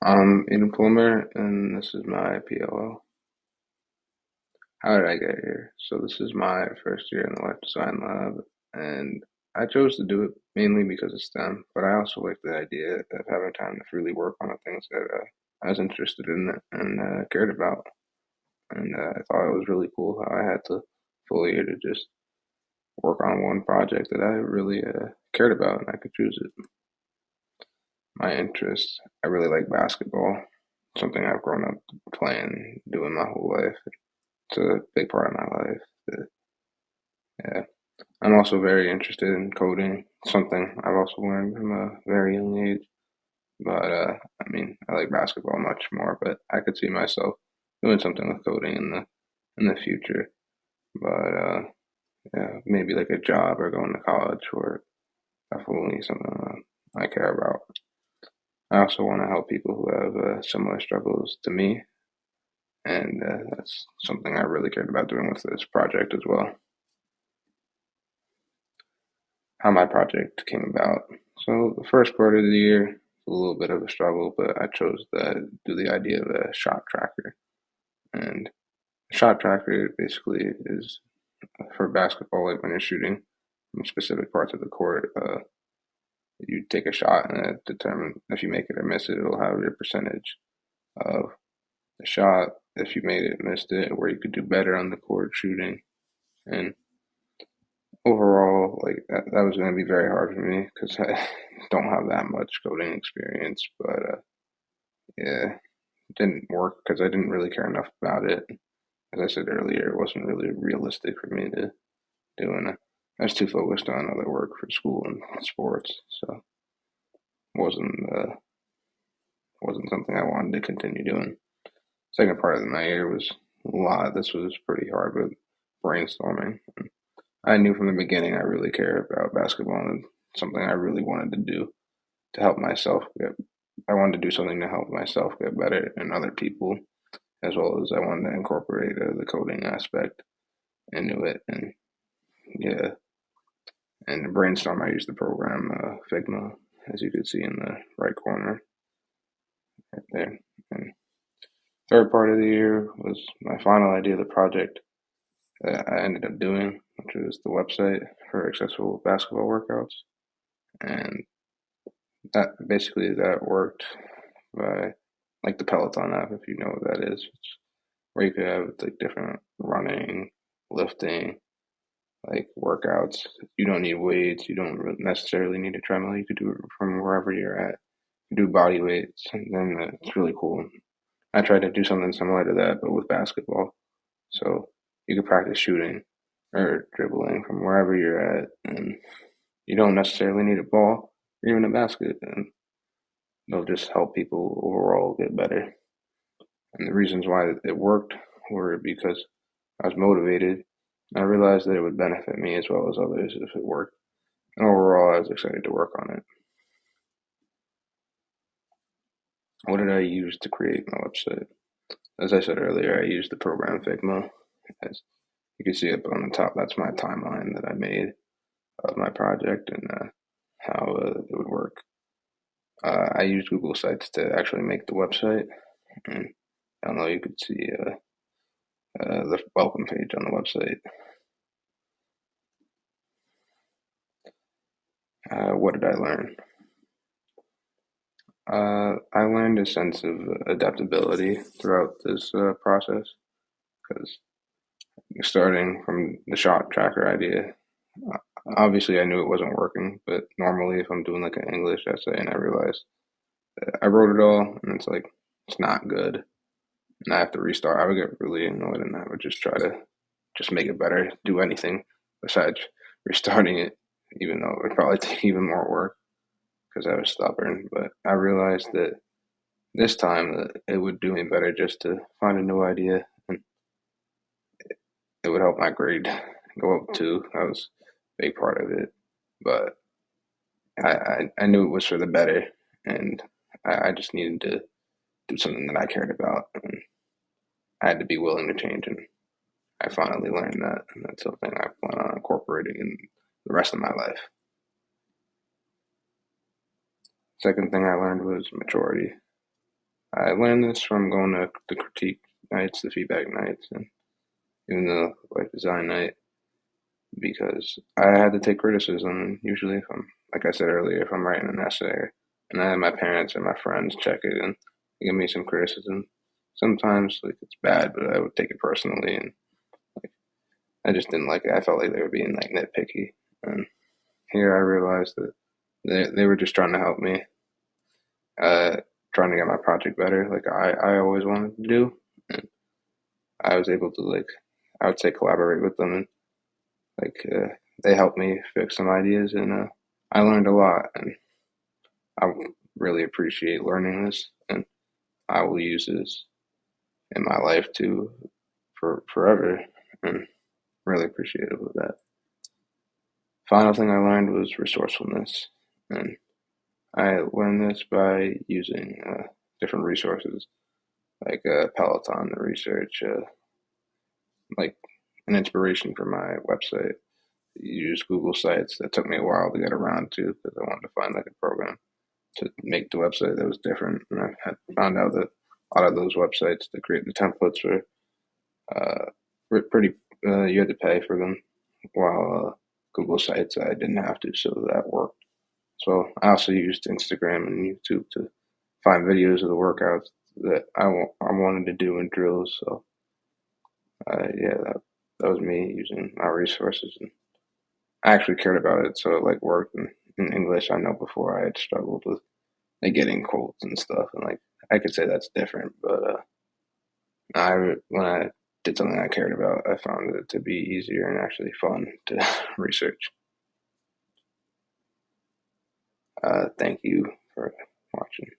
I'm Aiden Plummer, and this is my POL. How did I get here? So this is my first year in the web design lab, and I chose to do it mainly because of STEM, but I also like the idea of having time to freely work on the things that I was interested in and cared about. And I thought it was really cool how I had the full year to just work on one project that I really cared about, and I could choose it. My interests, I really like basketball, something I've grown up playing, doing my whole life. It's a big part of my life. Yeah. I'm also very interested in coding, something I've also learned from a very young age. But I mean, I like basketball much more, but I could see myself doing something with coding in the future. But yeah, maybe like a job or going to college or definitely something I care about. I also want to help people who have similar struggles to me, and that's something I really cared about doing with this project as well. How my project came about. So the first part of the year was a little bit of a struggle, but I chose to do the idea of a shot tracker. And a shot tracker basically is for basketball, like when you're shooting from specific parts of the court, you take a shot and it determine if you make it or miss it, it'll have your percentage of the shot, if you made it, missed it, where you could do better on the court shooting. And overall, like that was going to be very hard for me because I don't have that much coding experience. But yeah, it didn't work because I didn't really care enough about it. As I said earlier, it wasn't really realistic for me to do, and I was too focused on other work for school and sports, so wasn't uh, wasn't something I wanted to continue doing. Second part of my year was a lot. This was pretty hard with brainstorming. I knew from the beginning I really care about basketball and something I really wanted to do to help myself get. I wanted to do something to help myself get better and other people, as well as I wanted to incorporate the coding aspect into it. And yeah, and to brainstorm, I used the program Figma, as you could see in the right corner right there. And third part of the year was my final idea of the project that I ended up doing, which was the website for accessible basketball workouts. And that basically that worked by like the Peloton app, if you know what that is. It's where you could have like different running, lifting, like workouts. You don't need weights. You don't necessarily need a treadmill. You could do it from wherever you're at. You do body weights, and then it's really cool. I tried to do something similar to that, but with basketball. So you could practice shooting or dribbling from wherever you're at, and you don't necessarily need a ball or even a basket, and they'll just help people overall get better. And the reasons why it worked were because I was motivated. I realized that it would benefit me as well as others if it worked. And overall, I was excited to work on it. What did I use to create my website? As I said earlier, I used the program Figma. As you can see up on the top, that's my timeline that I made of my project and how it would work. I used Google Sites to actually make the website. And I don't know, you could see the welcome page on the website. What did I learn? I learned a sense of adaptability throughout this process because starting from the shot tracker idea, uh, obviously I knew it wasn't working, but normally if I'm doing like an English essay and I realized that I wrote it all and it's like, it's not good and I have to restart, I would get really annoyed and I would just try to just make it better, do anything besides restarting it, even though it would probably take even more work because I was stubborn. But I realized that this time it would do me better just to find a new idea and it would help my grade go up too. That was a big part of it. But I knew it was for the better and I just needed to do something that I cared about and I had to be willing to change and I finally learned that and that's something I plan on incorporating in the rest of my life. Second thing I learned was maturity. I learned this from going to the critique nights, the feedback nights, and even the like design night because I had to take criticism. Usually, if I'm like I said earlier, if I'm writing an essay, and I had my parents and my friends check it and give me some criticism. Sometimes like it's bad, but I would take it personally, and I just didn't like it. I felt like they were being like nitpicky, and here I realized that they were just trying to help me, uh, trying to get my project better, like I always wanted to do, and I was able to like I would say collaborate with them and like they helped me fix some ideas, and I learned a lot, and I really appreciate learning this, and I will use this in my life too for forever, and really appreciative of that. Final thing I learned was resourcefulness, and I learned this by using different resources like Peloton to research, like an inspiration for my website. Use Google Sites that took me a while to get around to because I wanted to find like a program to make the website that was different. And I had found out that a lot of those websites to create the templates were pretty. You had to pay for them, while Google Sites I didn't have to, so that worked. So I also used Instagram and YouTube to find videos of the workouts that I wanted to do in drills. So yeah, that was me using my resources, and I actually cared about it, so it like worked. And in English, I know before I had struggled with like getting quotes and stuff, and like I could say that's different, but when I did something I cared about, I found it to be easier and actually fun to research. Thank you for watching.